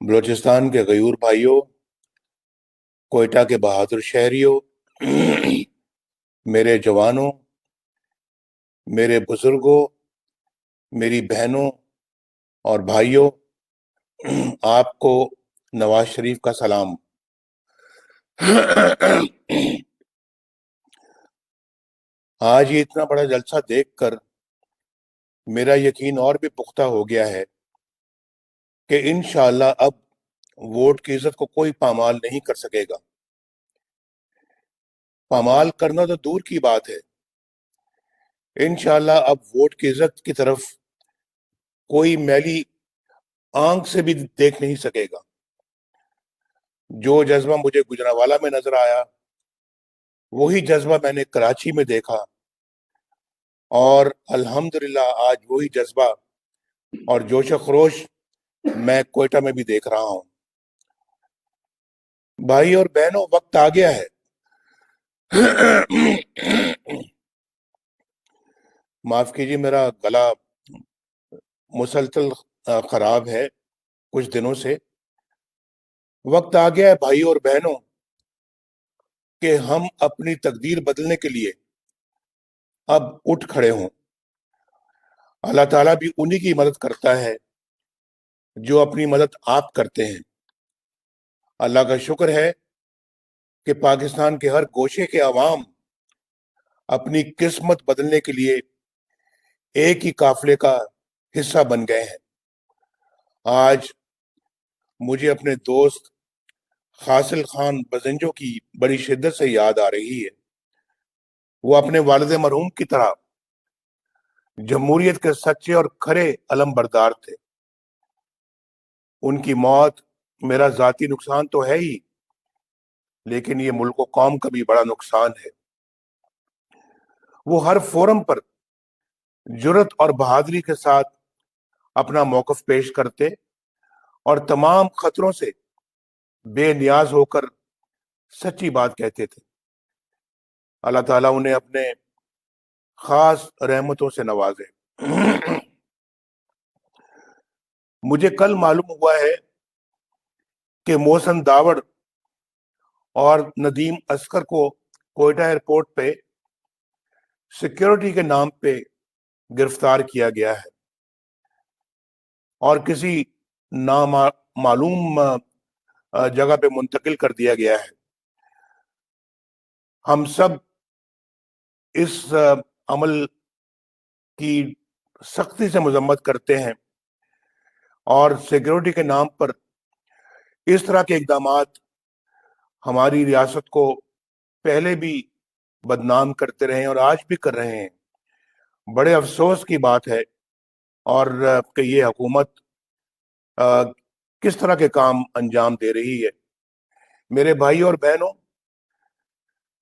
بلوچستان کے غیور بھائیوں، کوئٹہ کے بہادر شہریوں، میرے جوانوں، میرے بزرگوں، میری بہنوں اور بھائیوں، آپ کو نواز شریف کا سلام۔ آج یہ اتنا بڑا جلسہ دیکھ کر میرا یقین اور بھی پختہ ہو گیا ہے کہ انشاءاللہ اب ووٹ کی عزت کو کوئی پامال نہیں کر سکے گا۔ پامال کرنا تو دور کی بات ہے، انشاءاللہ اب ووٹ کی عزت کی طرف کوئی میلی آنکھ سے بھی دیکھ نہیں سکے گا۔ جو جذبہ مجھے گجرانوالہ میں نظر آیا، وہی جذبہ میں نے کراچی میں دیکھا، اور الحمدللہ آج وہی جذبہ اور جوش و خروش میں کوئٹہ میں بھی دیکھ رہا ہوں۔ بھائی اور بہنوں، وقت آ گیا ہے۔ معاف کیجیے، میرا گلا مسلسل خراب ہے کچھ دنوں سے۔ وقت آ گیا ہے بھائی اور بہنوں کہ ہم اپنی تقدیر بدلنے کے لیے اب اٹھ کھڑے ہوں۔ اللہ تعالیٰ بھی انہی کی مدد کرتا ہے جو اپنی مدد آپ کرتے ہیں۔ اللہ کا شکر ہے کہ پاکستان کے ہر گوشے کے عوام اپنی قسمت بدلنے کے لیے ایک ہی قافلے کا حصہ بن گئے ہیں۔ آج مجھے اپنے دوست حاصل خان بزنجو کی بڑی شدت سے یاد آ رہی ہے۔ وہ اپنے والد مرحوم کی طرح جمہوریت کے سچے اور کھرے علم بردار تھے۔ ان کی موت میرا ذاتی نقصان تو ہے ہی، لیکن یہ ملک و قوم کا بھی بڑا نقصان ہے۔ وہ ہر فورم پر جرت اور بہادری کے ساتھ اپنا موقف پیش کرتے اور تمام خطروں سے بے نیاز ہو کر سچی بات کہتے تھے۔ اللہ تعالیٰ انہیں اپنے خاص رحمتوں سے نوازے۔ مجھے کل معلوم ہوا ہے کہ محسن داوڑ اور ندیم اصغر کو کوئٹہ ایئرپورٹ پہ سیکیورٹی کے نام پہ گرفتار کیا گیا ہے اور کسی نامعلوم جگہ پہ منتقل کر دیا گیا ہے۔ ہم سب اس عمل کی سختی سے مذمت کرتے ہیں، اور سیکیورٹی کے نام پر اس طرح کے اقدامات ہماری ریاست کو پہلے بھی بدنام کرتے رہے ہیں اور آج بھی کر رہے ہیں۔ بڑے افسوس کی بات ہے اور کہ یہ حکومت کس طرح کے کام انجام دے رہی ہے۔ میرے بھائی اور بہنوں،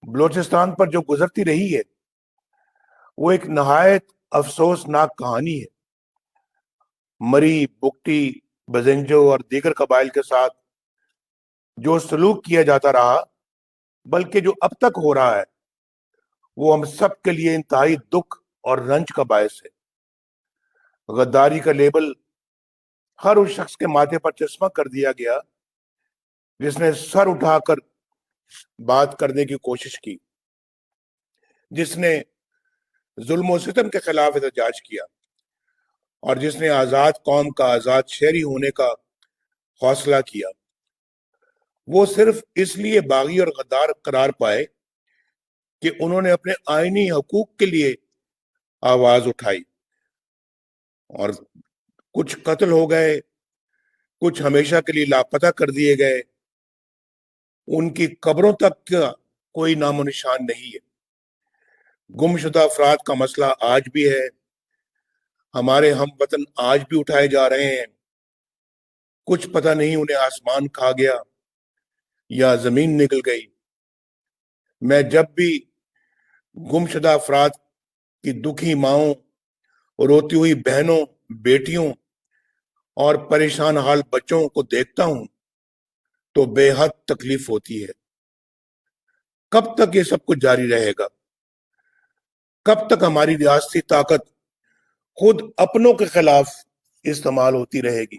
بلوچستان پر جو گزرتی رہی ہے وہ ایک نہایت افسوسناک کہانی ہے۔ مری، بگٹی، بزنجو اور دیگر قبائل کے ساتھ جو سلوک کیا جاتا رہا، بلکہ جو اب تک ہو رہا ہے، وہ ہم سب کے لیے انتہائی دکھ اور رنج کا باعث ہے۔ غداری کا لیبل ہر اس شخص کے ماتھے پر چسپاں کر دیا گیا جس نے سر اٹھا کر بات کرنے کی کوشش کی، جس نے ظلم و ستم کے خلاف احتجاج کیا، اور جس نے آزاد قوم کا آزاد شہری ہونے کا حوصلہ کیا۔ وہ صرف اس لیے باغی اور غدار قرار پائے کہ انہوں نے اپنے آئینی حقوق کے لیے آواز اٹھائی، اور کچھ قتل ہو گئے، کچھ ہمیشہ کے لیے لاپتہ کر دیے گئے۔ ان کی قبروں تک کا کوئی نام و نشان نہیں ہے۔ گم شدہ افراد کا مسئلہ آج بھی ہے۔ ہمارے ہم وطن آج بھی اٹھائے جا رہے ہیں۔ کچھ پتہ نہیں انہیں آسمان کھا گیا یا زمین نگل گئی۔ میں جب بھی گم شدہ افراد کی دکھی ماؤں، روتی ہوئی بہنوں، بیٹیوں اور پریشان حال بچوں کو دیکھتا ہوں تو بے حد تکلیف ہوتی ہے۔ کب تک یہ سب کچھ جاری رہے گا؟ کب تک ہماری ریاستی طاقت خود اپنوں کے خلاف استعمال ہوتی رہے گی؟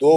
2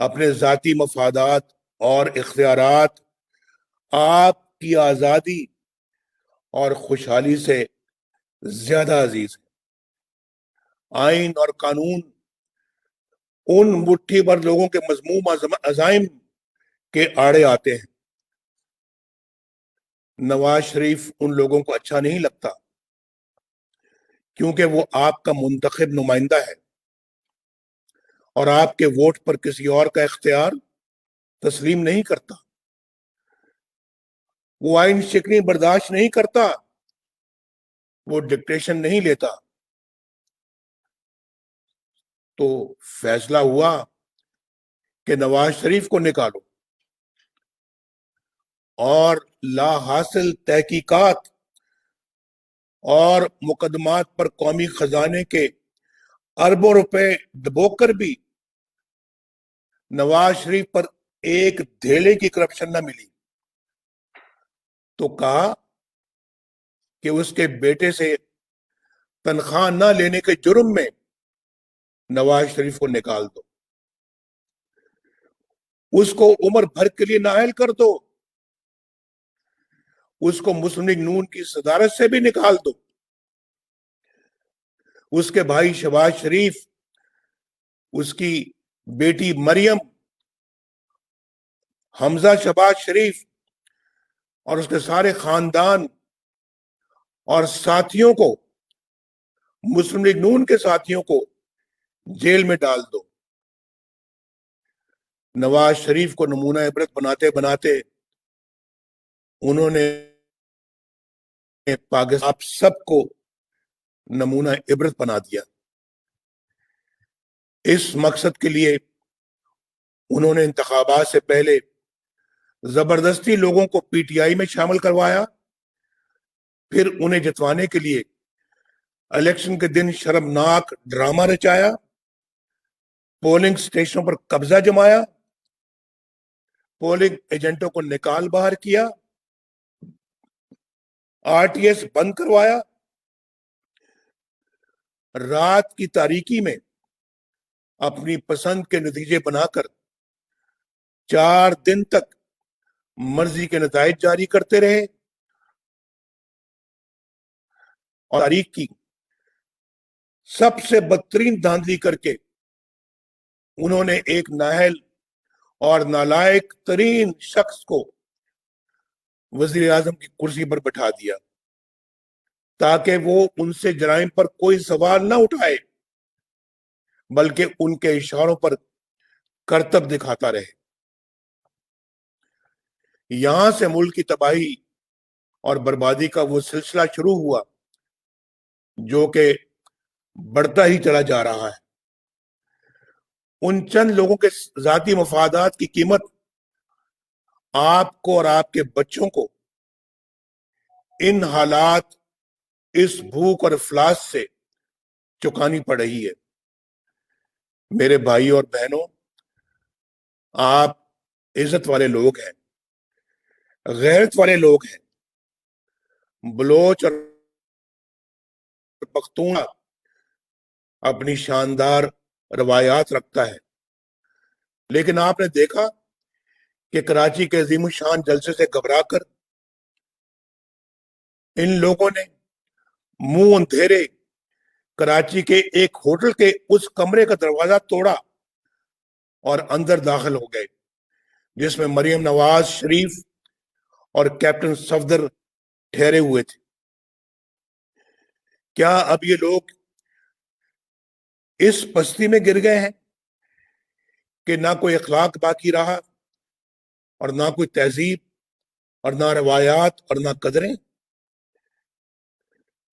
اپنے ذاتی مفادات اور اختیارات آپ کی آزادی اور خوشحالی سے زیادہ عزیز ہے۔ آئین اور قانون ان مٹھی بھر لوگوں کے مذموم عزائم کے آڑے آتے ہیں۔ نواز شریف ان لوگوں کو اچھا نہیں لگتا، کیونکہ وہ آپ کا منتخب نمائندہ ہے اور آپ کے ووٹ پر کسی اور کا اختیار تسلیم نہیں کرتا۔ وہ آئین شکنی برداشت نہیں کرتا، وہ ڈکٹیشن نہیں لیتا۔ تو فیصلہ ہوا کہ نواز شریف کو نکالو اور لا حاصل تحقیقات اور مقدمات پر قومی خزانے کے اربوں روپے ڈبو کر بھی نواز شریف پر ایک دھیلے کی کرپشن نہ ملی، تو کہا کہ اس کے بیٹے سے تنخواہ نہ لینے کے جرم میں نواز شریف کو نکال دو، اس کو عمر بھر کے لیے نااہل کر دو، اس کو مسلم لیگ نون کی صدارت سے بھی نکال دو، اس کے بھائی شہباز شریف، اس کی بیٹی مریم، حمزہ شہباز شریف اور اس کے سارے خاندان اور ساتھیوں کو، مسلم لیگ نون کے ساتھیوں کو جیل میں ڈال دو۔ نواز شریف کو نمونہ عبرت بناتے بناتے انہوں نے پاکستان آپ سب کو نمونہ عبرت بنا دیا۔ اس مقصد کے لیے انہوں نے انتخابات سے پہلے زبردستی لوگوں کو پی ٹی آئی میں شامل کروایا، پھر انہیں جتوانے کے لیے الیکشن کے دن شرمناک ڈرامہ رچایا، پولنگ سٹیشنوں پر قبضہ جمایا، پولنگ ایجنٹوں کو نکال باہر کیا، آر ٹی ایس بند کروایا، رات کی تاریکی میں اپنی پسند کے نتیجے بنا کر 4 دن تک مرضی کے نتائج جاری کرتے رہے، اور تاریخ کی سب سے بدترین دھاندلی کر کے انہوں نے ایک نااہل اور نالائق ترین شخص کو وزیر اعظم کی کرسی پر بٹھا دیا تاکہ وہ ان سے جرائم پر کوئی سوال نہ اٹھائے، بلکہ ان کے اشاروں پر کرتب دکھاتا رہے۔ یہاں سے ملک کی تباہی اور بربادی کا وہ سلسلہ شروع ہوا جو کہ بڑھتا ہی چلا جا رہا ہے۔ ان چند لوگوں کے ذاتی مفادات کی قیمت آپ کو اور آپ کے بچوں کو ان حالات، اس بھوک اور افلاس سے چکانی پڑ رہی ہے۔ میرے بھائی اور بہنوں، آپ عزت والے لوگ ہیں، غیرت والے لوگ ہیں۔ بلوچ اور پختون اپنی شاندار روایات رکھتا ہے، لیکن آپ نے دیکھا کہ کراچی کے عظیم الشان جلسے سے گھبرا کر ان لوگوں نے منہ اندھیرے کراچی کے ایک ہوٹل کے اس کمرے کا دروازہ توڑا اور اندر داخل ہو گئے جس میں مریم نواز شریف اور کیپٹن صفدر ٹھہرے ہوئے تھے۔ کیا اب یہ لوگ اس پستی میں گر گئے ہیں کہ نہ کوئی اخلاق باقی رہا اور نہ کوئی تہذیب اور نہ روایات اور نہ قدریں؟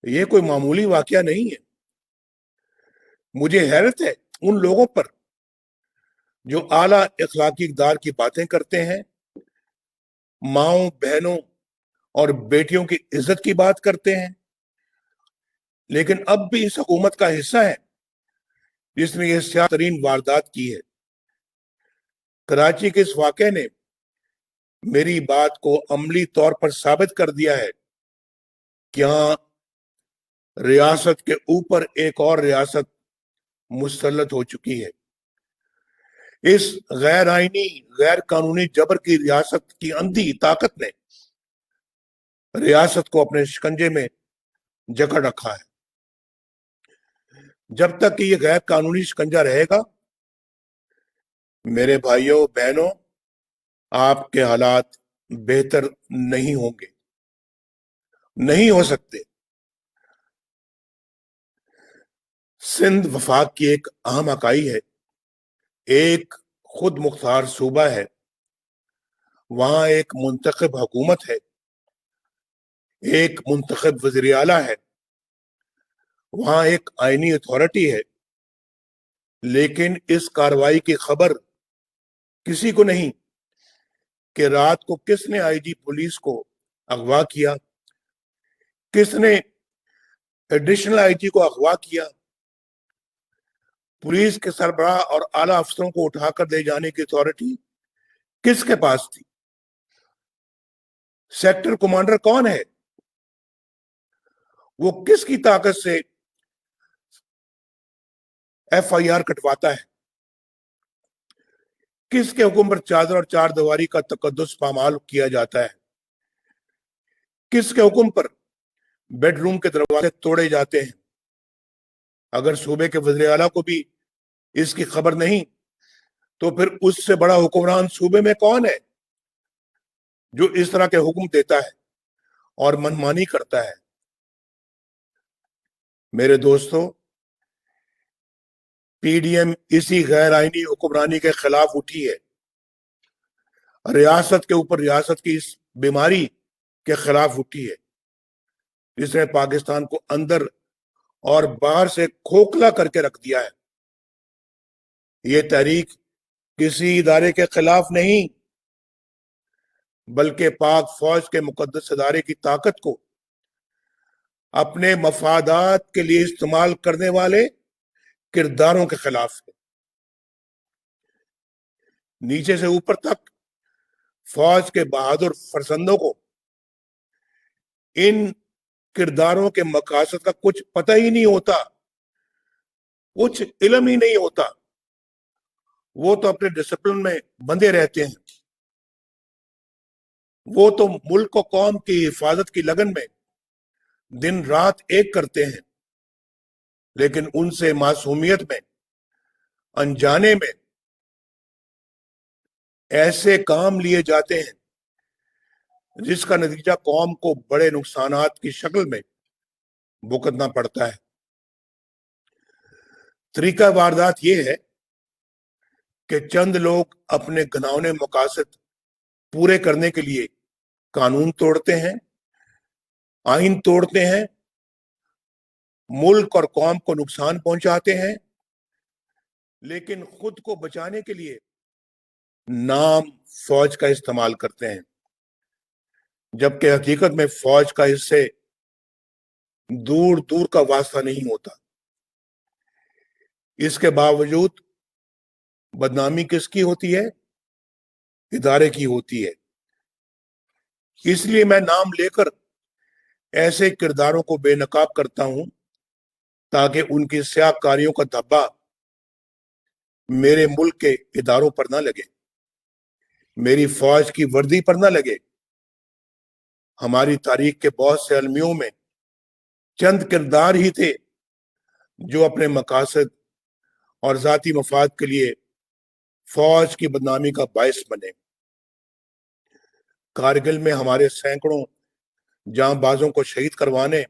یہ کوئی معمولی واقعہ نہیں ہے۔ مجھے حیرت ہے ان لوگوں پر جو اعلیٰ اخلاقی اقدار کی باتیں کرتے ہیں، ماؤں، بہنوں اور بیٹیوں کی عزت کی بات کرتے ہیں، لیکن اب بھی اس حکومت کا حصہ ہے جس نے یہ سیاہ ترین واردات کی ہے۔ کراچی کے اس واقعے نے میری بات کو عملی طور پر ثابت کر دیا ہے کہ ہاں، ریاست کے اوپر ایک اور ریاست مسلط ہو چکی ہے۔ اس غیر آئینی غیر قانونی جبر کی ریاست کی اندھی طاقت نے ریاست کو اپنے شکنجے میں جکڑ رکھا ہے. جب تک کہ یہ غیر قانونی شکنجہ رہے گا میرے بھائیوں بہنوں آپ کے حالات بہتر نہیں ہوں گے, نہیں ہو سکتے. سندھ وفاق کی ایک اہم اکائی ہے, ایک خود مختار صوبہ ہے, وہاں ایک منتخب حکومت ہے, ایک منتخب وزیر اعلیٰ ہے, وہاں ایک آئینی اتھارٹی ہے, لیکن اس کارروائی کی خبر کسی کو نہیں کہ رات کو کس نے آئی جی پولیس کو اغوا کیا, کس نے ایڈیشنل آئی جی کو اغوا کیا. پولیس کے سربراہ اور اعلیٰ افسروں کو اٹھا کر لے جانے کی اتھارٹی کس کے پاس تھی؟ سیکٹر کمانڈر کون ہے؟ وہ کس کی طاقت سے ایف آئی آر کٹواتا ہے؟ کس کے حکم پر چادر اور چار دیواری کا تقدس پامال کیا جاتا ہے؟ کس کے حکم پر بیڈ روم کے دروازے توڑے جاتے ہیں؟ اگر صوبے کے وزیر اعلیٰ کو بھی اس کی خبر نہیں تو پھر اس سے بڑا حکمران صوبے میں کون ہے جو اس طرح کے حکم دیتا ہے اور منمانی کرتا ہے؟ میرے دوستو, پی ڈی ایم اسی غیر آئینی حکمرانی کے خلاف اٹھی ہے, ریاست کے اوپر ریاست کی اس بیماری کے خلاف اٹھی ہے جس نے پاکستان کو اندر اور باہر سے کھوکھلا کر کے رکھ دیا ہے. یہ تحریک کسی ادارے کے خلاف نہیں بلکہ پاک فوج کے مقدس ادارے کی طاقت کو اپنے مفادات کے لیے استعمال کرنے والے کرداروں کے خلاف ہے. نیچے سے اوپر تک فوج کے بہادر فرزندوں کو ان کرداروں کے مقاصد کا کچھ پتہ ہی نہیں ہوتا, کچھ علم ہی نہیں ہوتا. وہ تو اپنے ڈسپلن میں بندھے رہتے ہیں, وہ تو ملک و قوم کی حفاظت کی لگن میں دن رات ایک کرتے ہیں, لیکن ان سے معصومیت میں انجانے میں ایسے کام لیے جاتے ہیں جس کا نتیجہ قوم کو بڑے نقصانات کی شکل میں بھگتنا پڑتا ہے. طریقہ واردات یہ ہے کہ چند لوگ اپنے گھناؤنے مقاصد پورے کرنے کے لیے قانون توڑتے ہیں, آئین توڑتے ہیں, ملک اور قوم کو نقصان پہنچاتے ہیں, لیکن خود کو بچانے کے لیے نام فوج کا استعمال کرتے ہیں, جبکہ حقیقت میں فوج کا اس سے دور دور کا واسطہ نہیں ہوتا. اس کے باوجود بدنامی کس کی ہوتی ہے؟ ادارے کی ہوتی ہے. اس لیے میں نام لے کر ایسے کرداروں کو بے نقاب کرتا ہوں تاکہ ان کی سیاہ کاریوں کا دھبا میرے ملک کے اداروں پر نہ لگے, میری فوج کی وردی پر نہ لگے. ہماری تاریخ کے بہت سے المیوں میں چند کردار ہی تھے جو اپنے مقاصد اور ذاتی مفاد کے لیے فوج کی بدنامی کا باعث بنے. کارگل میں ہمارے سینکڑوں جاں بازوں کو شہید کروانے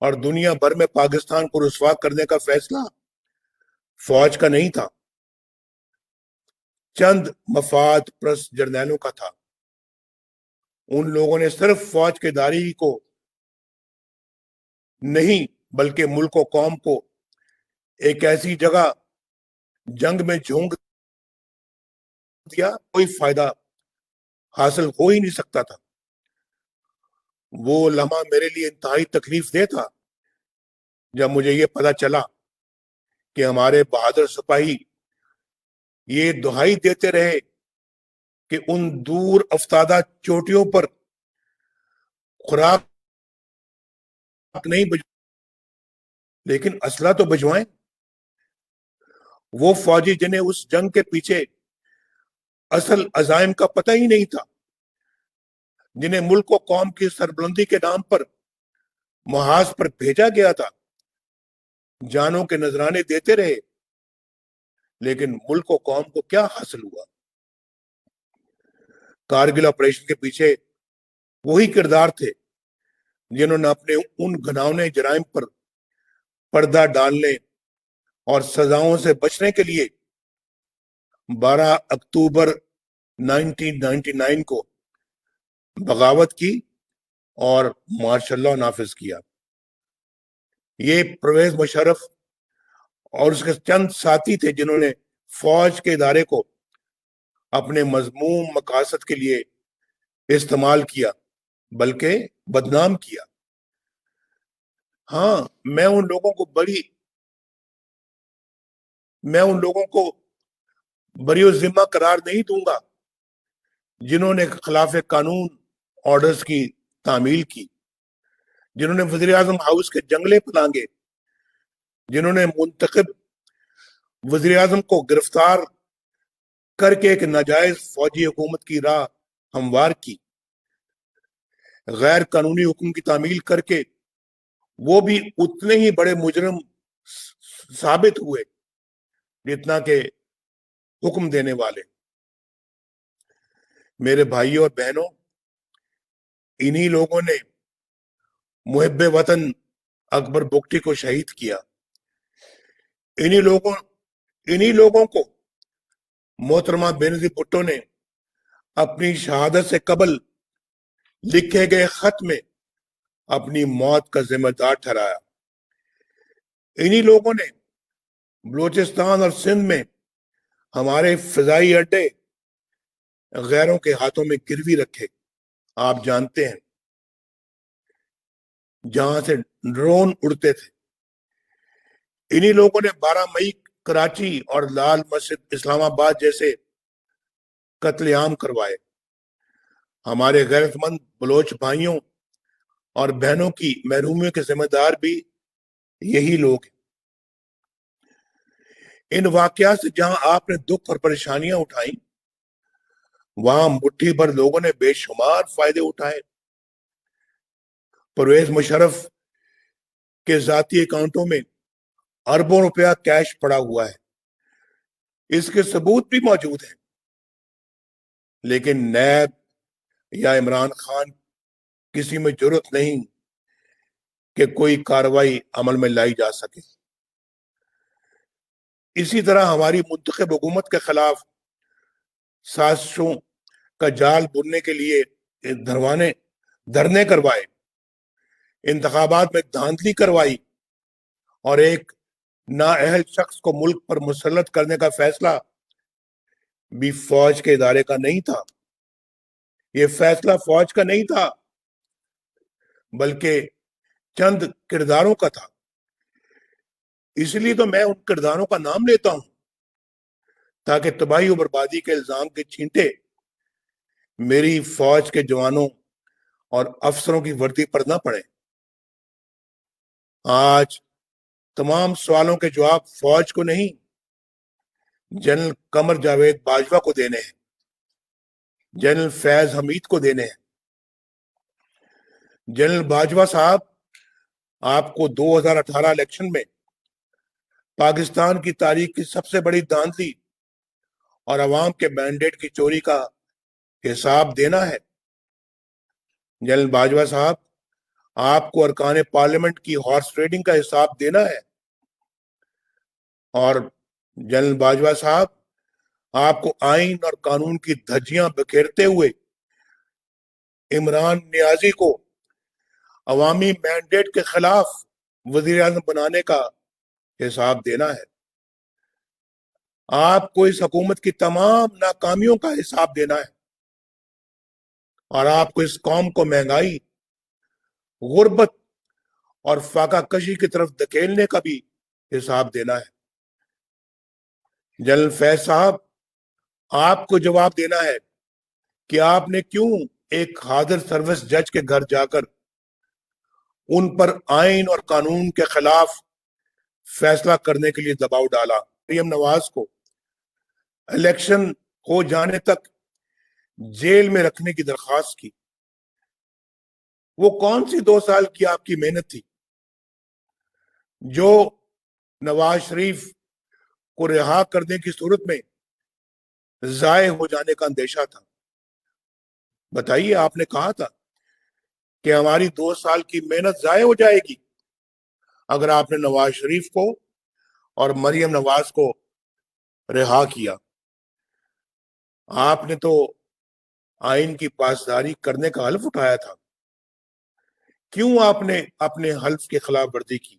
اور دنیا بھر میں پاکستان کو رسوا کرنے کا فیصلہ فوج کا نہیں تھا, چند مفاد پرست جرنیلوں کا تھا. ان لوگوں نے صرف فوج کے ادارے کو نہیں بلکہ ملک و قوم کو ایک ایسی جگہ جنگ میں جھونک دیا کوئی فائدہ حاصل ہو ہی نہیں سکتا تھا. وہ لمحہ میرے لیے انتہائی تکلیف دہ تھا جب مجھے یہ پتا چلا کہ ہمارے بہادر سپاہی یہ دہائی دیتے رہے کہ ان دور افتادہ چوٹیوں پر خوراک نہیں لیکن اسلحہ تو بھجوائیں. وہ فوجی جنہیں اس جنگ کے پیچھے اصل عزائم کا پتہ ہی نہیں تھا، جنہیں ملک و قوم کی سربلندی کے نام پر محاذ پر بھیجا گیا تھا، جانوں کے نذرانے دیتے رہے، لیکن ملک و قوم کو کیا حاصل ہوا؟ کارگل آپریشن کے پیچھے وہی کردار تھے جنہوں نے اپنے ان گھناؤنے جرائم پر پردہ ڈالنے اور سزاؤں سے بچنے کے لیے 12 اکتوبر 1999 کو بغاوت کی اور مارشل لاء نافذ کیا۔ یہ پرویز مشرف اور اس کے چند ساتھی تھے جنہوں نے فوج کے ادارے کو اپنے مذموم مقاصد کے لیے استعمال کیا، بلکہ بدنام کیا۔ ہاں، میں ان لوگوں کو بری و ذمہ قرار نہیں دوں گا جنہوں نے خلاف قانون آرڈرز کی تعمیل کی، جنہوں نے وزیر اعظم ہاؤس کے جنگلے پلانگے، جنہوں نے منتخب وزیر اعظم کو گرفتار کر کے ایک ناجائز فوجی حکومت کی راہ ہموار کی، غیر قانونی حکم کی تعمیل کر کے وہ بھی اتنے ہی بڑے مجرم ثابت ہوئے جتنا کہ حکم دینے والے۔ میرے بھائیوں اور بہنوں، انہی لوگوں نے محب وطن اکبر بگٹی کو شہید کیا۔ انہی لوگوں کو محترمہ بینظیر بھٹو نے اپنی شہادت سے قبل لکھے گئے خط میں اپنی موت کا ذمہ دار ٹھہرایا۔ انہی لوگوں نے بلوچستان اور سندھ میں ہمارے فضائی اڈے غیروں کے ہاتھوں میں گروی رکھے، آپ جانتے ہیں، جہاں سے ڈرون اڑتے تھے۔ انہی لوگوں نے 12 مئی کراچی اور لال مسجد اسلام آباد جیسے قتل عام کروائے۔ ہمارے غیرت مند بلوچ بھائیوں اور بہنوں کی محرومیوں کے ذمہ دار بھی یہی لوگ ہیں۔ ان واقعات سے جہاں آپ نے دکھ اور پریشانیاں اٹھائیں، وہاں مٹھی بھر لوگوں نے بے شمار فائدے اٹھائے۔ پرویز مشرف کے ذاتی اکاؤنٹوں میں اربوں روپیہ کیش پڑا ہوا ہے، اس کے ثبوت بھی موجود ہیں، لیکن نیب یا عمران خان کسی میں جرت نہیں کہ کوئی کارروائی عمل میں لائی جا سکے۔ اسی طرح ہماری منتخب حکومت کے خلاف سازشوں کا جال بننے کے لیے دھرنے کروائے، انتخابات میں دھاندلی کروائی اور ایک نااہل شخص کو ملک پر مسلط کرنے کا فیصلہ بھی فوج کے ادارے کا نہیں تھا۔ یہ فیصلہ فوج کا نہیں تھا، بلکہ چند کرداروں کا تھا۔ اس لیے تو میں ان کرداروں کا نام لیتا ہوں تاکہ تباہی و بربادی کے الزام کے چھینٹے میری فوج کے جوانوں اور افسروں کی وردی پر نہ پڑے۔ آج تمام سوالوں کے جواب فوج کو نہیں، جنرل قمر جاوید باجوہ کو دینے ہیں، جنرل فیض حمید کو دینے ہیں۔ جنرل باجوہ صاحب، آپ کو 2018 الیکشن میں پاکستان کی تاریخ کی سب سے بڑی دھاندلی اور عوام کے مینڈیٹ کی چوری کا حساب دینا ہے۔ جنرل باجوہ صاحب، آپ کو ارکان پارلیمنٹ کی ہارس ٹریڈنگ کا حساب دینا ہے، اور جنرل باجوہ صاحب، آپ کو آئین اور قانون کی دھجیاں بکھیرتے ہوئے عمران نیازی کو عوامی مینڈیٹ کے خلاف وزیر اعظم بنانے کا حساب دینا ہے۔ آپ کو اس حکومت کی تمام ناکامیوں کا حساب دینا ہے، اور آپ کو اس قوم کو مہنگائی، غربت اور فاقہ کشی کی طرف دھکیلنے کا بھی حساب دینا ہے۔ جنرل فیض صاحب، آپ کو جواب دینا ہے کہ آپ نے کیوں ایک حاضر سروس جج کے گھر جا کر ان پر آئین اور قانون کے خلاف فیصلہ کرنے کے لیے دباؤ ڈالا۔ مریم نواز کو الیکشن ہو جانے تک جیل میں رکھنے کی درخواست کی، وہ کون سی 2 سال کی آپ کی محنت تھی جو نواز شریف کو رہا کرنے کی صورت میں ضائع ہو جانے کا اندیشہ تھا؟ بتائیے، آپ نے کہا تھا کہ ہماری 2 سال کی محنت ضائع ہو جائے گی اگر آپ نے نواز شریف کو اور مریم نواز کو رہا کیا۔ آپ نے تو آئین کی پاسداری کرنے کا حلف اٹھایا تھا، کیوں آپ نے اپنے حلف کی خلاف ورزی کی؟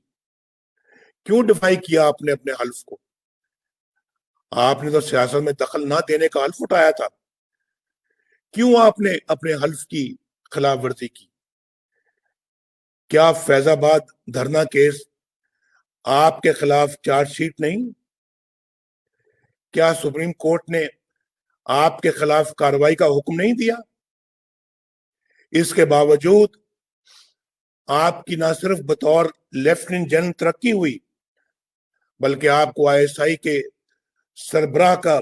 کیوں ڈیفائی کیا آپ نے اپنے حلف کو؟ آپ نے تو سیاست میں دخل نہ دینے کا حلف اٹھایا تھا، کیوں آپ نے اپنے حلف کی خلاف ورزی کی؟ کیا فیض آباد دھرنا کیس آپ کے خلاف چارج شیٹ نہیں؟ کیا سپریم کورٹ نے آپ کے خلاف کارروائی کا حکم نہیں دیا؟ اس کے باوجود آپ کی نہ صرف بطور لیفٹیننٹ جنرل ترقی ہوئی، بلکہ آپ کو ISI کے سربراہ کا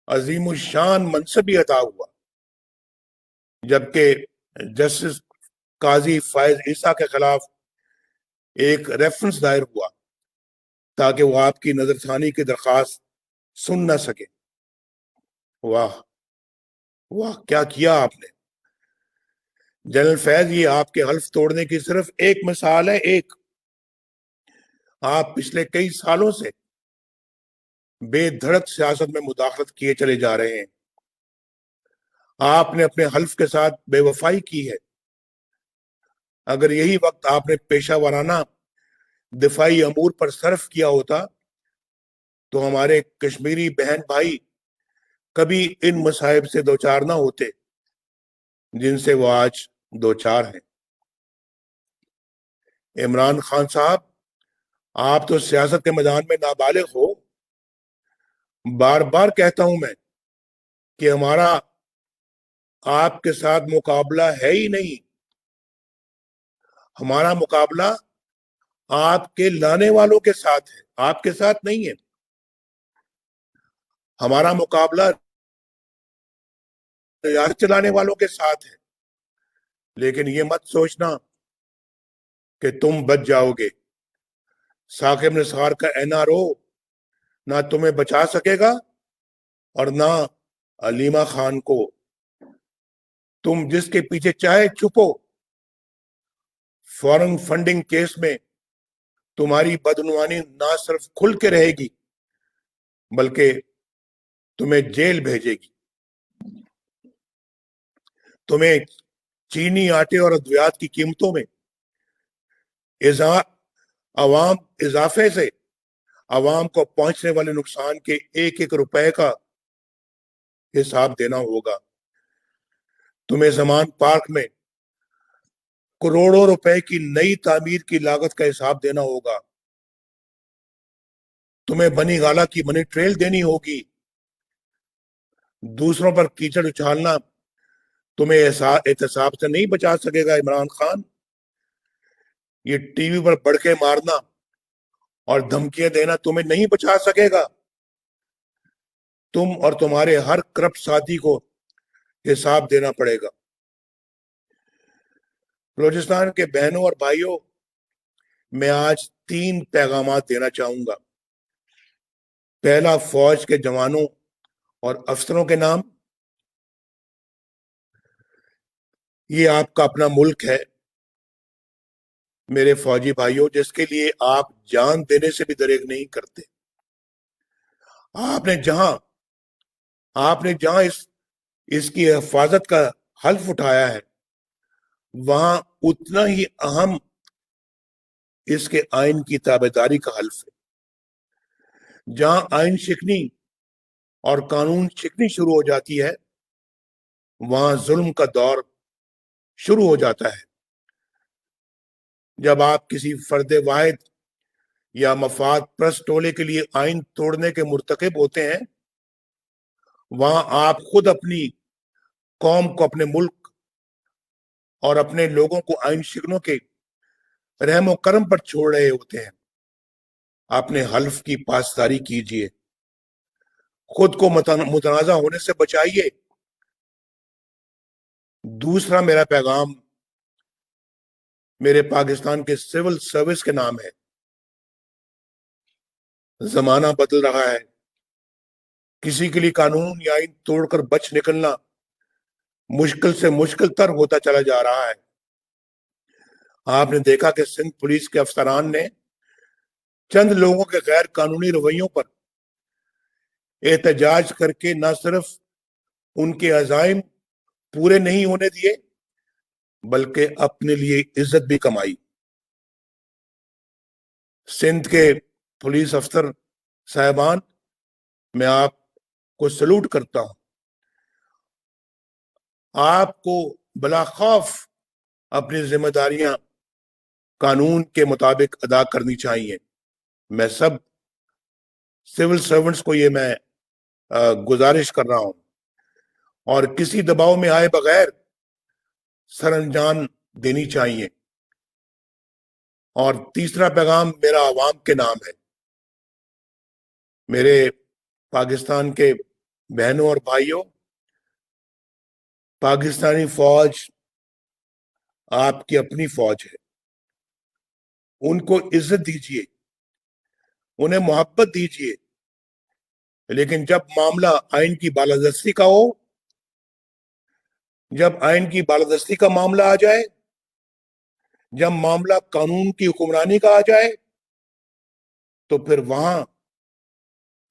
عظیم الشان منصب بھی عطا ہوا، جبکہ جسٹس قاضی فائز عیسیٰ کے خلاف ایک ریفرنس دائر ہوا تاکہ وہ آپ کی نظر ثانی کی درخواست سن نہ سکے۔ واہ واہ، کیا کیا آپ نے جنرل فیض! یہ آپ کے حلف توڑنے کی صرف ایک مثال ہے، ایک۔ آپ پچھلے کئی سالوں سے بے دھڑک سیاست میں مداخلت کیے چلے جا رہے ہیں۔ آپ نے اپنے حلف کے ساتھ بے وفائی کی ہے۔ اگر یہی وقت آپ نے پیشہ ورانہ دفاعی امور پر صرف کیا ہوتا تو ہمارے کشمیری بہن بھائی کبھی ان مصائب سے دوچار نہ ہوتے جن سے وہ آج دوچار ہیں۔ عمران خان صاحب، آپ تو سیاست کے میدان میں نابالغ ہو۔ بار بار کہتا ہوں میں کہ ہمارا آپ کے ساتھ مقابلہ ہے ہی نہیں۔ ہمارا مقابلہ آپ کے لانے والوں کے ساتھ ہے، آپ کے ساتھ نہیں ہے۔ ہمارا مقابلہ ریاست چلانے والوں کے ساتھ ہے۔ لیکن یہ مت سوچنا کہ تم بچ جاؤ گے۔ ثاقب نثار کا NRO نہ تمہیں بچا سکے گا اور نہ علیمہ خان کو۔ تم جس کے پیچھے چاہے چھپو، فورن فنڈنگ کیس میں تمہاری بدعنوانی نہ صرف کھل کے رہے گی بلکہ تمہیں جیل بھیجے گی۔ تمہیں چینی، آٹے اور ادویات کی قیمتوں میں اضافے سے عوام کو پہنچنے والے نقصان کے ایک ایک روپے کا حساب دینا ہوگا۔ تمہیں زمان پارک میں کروڑوں روپے کی نئی تعمیر کی لاگت کا حساب دینا ہوگا۔ تمہیں بنی گالا کی منی ٹریل دینی ہوگی۔ دوسروں پر کیچڑ اچھالنا تمہیں احتساب سے نہیں بچا سکے گا عمران خان۔ یہ ٹی وی پر بڑکے مارنا اور دھمکیاں دینا تمہیں نہیں بچا سکے گا۔ تم اور تمہارے ہر کرپٹ ساتھی کو حساب دینا پڑے گا۔ بلوچستان کے بہنوں اور بھائیوں، میں آج 3 پیغامات دینا چاہوں گا۔ پہلا، فوج کے جوانوں اور افسروں کے نام، یہ آپ کا اپنا ملک ہے میرے فوجی بھائیوں، جس کے لیے آپ جان دینے سے بھی دریغ نہیں کرتے۔ آپ نے جہاں اس کی حفاظت کا حلف اٹھایا ہے، وہاں اتنا ہی اہم اس کے آئین کی تابعداری کا حلف ہے۔ جہاں آئین شکنی اور قانون شکنی شروع ہو جاتی ہے، وہاں ظلم کا دور شروع ہو جاتا ہے۔ جب آپ کسی فرد واحد یا مفاد پرست ٹولے کے لیے آئین توڑنے کے مرتکب ہوتے ہیں، وہاں آپ خود اپنی قوم کو، اپنے ملک اور اپنے لوگوں کو آئین شکنوں کے رحم و کرم پر چھوڑ رہے ہوتے ہیں۔ اپنے حلف کی پاسداری کیجیے، خود کو متنازع ہونے سے بچائیے۔ دوسرا میرا پیغام میرے پاکستان کے سول سروس کے نام ہے۔ زمانہ بدل رہا ہے، کسی کے لیے قانون یا آئین توڑ کر بچ نکلنا مشکل سے مشکل تر ہوتا چلا جا رہا ہے۔ آپ نے دیکھا کہ سندھ پولیس کے افسران نے چند لوگوں کے غیر قانونی رویوں پر احتجاج کر کے نہ صرف ان کے عزائم پورے نہیں ہونے دیے بلکہ اپنے لیے عزت بھی کمائی۔ سندھ کے پولیس افسر صاحبان، میں آپ کو سلوٹ کرتا ہوں۔ آپ کو بلا خوف اپنی ذمہ داریاں قانون کے مطابق ادا کرنی چاہیے۔ میں سب سول سرونٹس کو یہ میں گزارش کر رہا ہوں، اور کسی دباؤ میں آئے بغیر سر انجام دینی چاہیے۔ اور تیسرا پیغام میرا عوام کے نام ہے۔ میرے پاکستان کے بہنوں اور بھائیوں، پاکستانی فوج آپ کی اپنی فوج ہے۔ ان کو عزت دیجیے، انہیں محبت دیجیے، لیکن جب معاملہ آئین کی بالادستی کا ہو، جب آئین کی بالادستی کا معاملہ آ جائے، جب معاملہ قانون کی حکمرانی کا آ جائے، تو پھر وہاں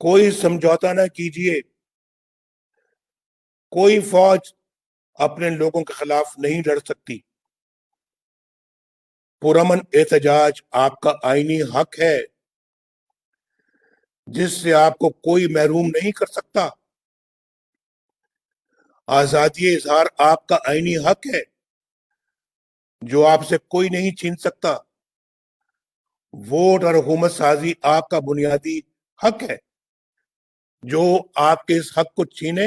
کوئی سمجھوتا نہ کیجیے۔ کوئی فوج اپنے لوگوں کے خلاف نہیں لڑ سکتی۔ پرامن احتجاج آپ کا آئینی حق ہے، جس سے آپ کو کوئی محروم نہیں کر سکتا۔ آزادی اظہار آپ کا آئینی حق ہے، جو آپ سے کوئی نہیں چھین سکتا۔ ووٹ اور حکومت سازی آپ کا بنیادی حق ہے، جو آپ کے اس حق کو چھینے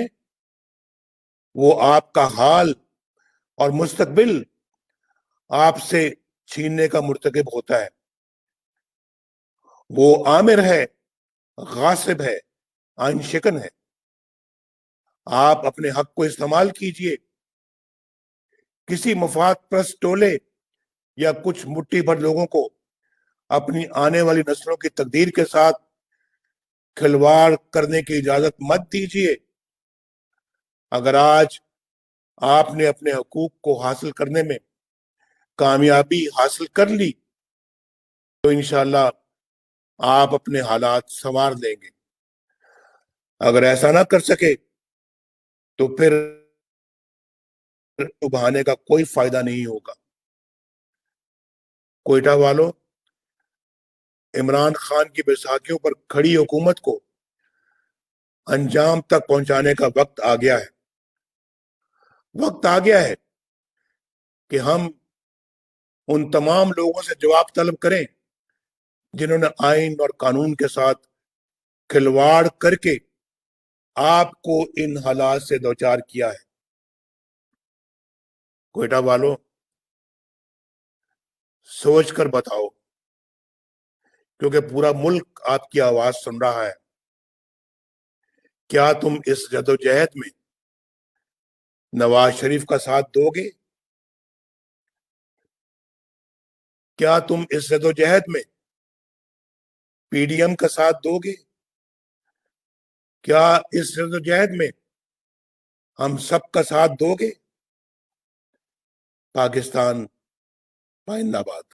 وہ آپ کا حال اور مستقبل آپ سے چھیننے کا مرتکب ہوتا ہے۔ وہ آمر ہے، غاصب ہے، آئین شکن ہے۔ آپ اپنے حق کو استعمال کیجئے۔ کسی مفاد پرست ٹولے یا کچھ مٹھی بھر لوگوں کو اپنی آنے والی نسلوں کی تقدیر کے ساتھ کھلواڑ کرنے کی اجازت مت دیجیے۔ اگر آج آپ نے اپنے حقوق کو حاصل کرنے میں کامیابی حاصل کر لی تو انشاءاللہ آپ اپنے حالات سنوار لیں گے۔ اگر ایسا نہ کر سکے تو پھر بہانے کا کوئی فائدہ نہیں ہوگا۔ کوئٹہ والوں، عمران خان کی بیساکھیوں پر کھڑی حکومت کو انجام تک پہنچانے کا وقت آ گیا ہے۔ وقت آ گیا ہے کہ ہم ان تمام لوگوں سے جواب طلب کریں جنہوں نے آئین اور قانون کے ساتھ کھلواڑ کر کے آپ کو ان حالات سے دوچار کیا ہے۔ کوئٹہ والوں، سوچ کر بتاؤ، کیونکہ پورا ملک آپ کی آواز سن رہا ہے۔ کیا تم اس جدوجہد میں نواز شریف کا ساتھ دو گے؟ کیا تم اس جدوجہد میں پی ڈی ایم کا ساتھ دو گے؟ کیا اس جدوجہد میں ہم سب کا ساتھ دو گے؟ پاکستان پائندہ باد۔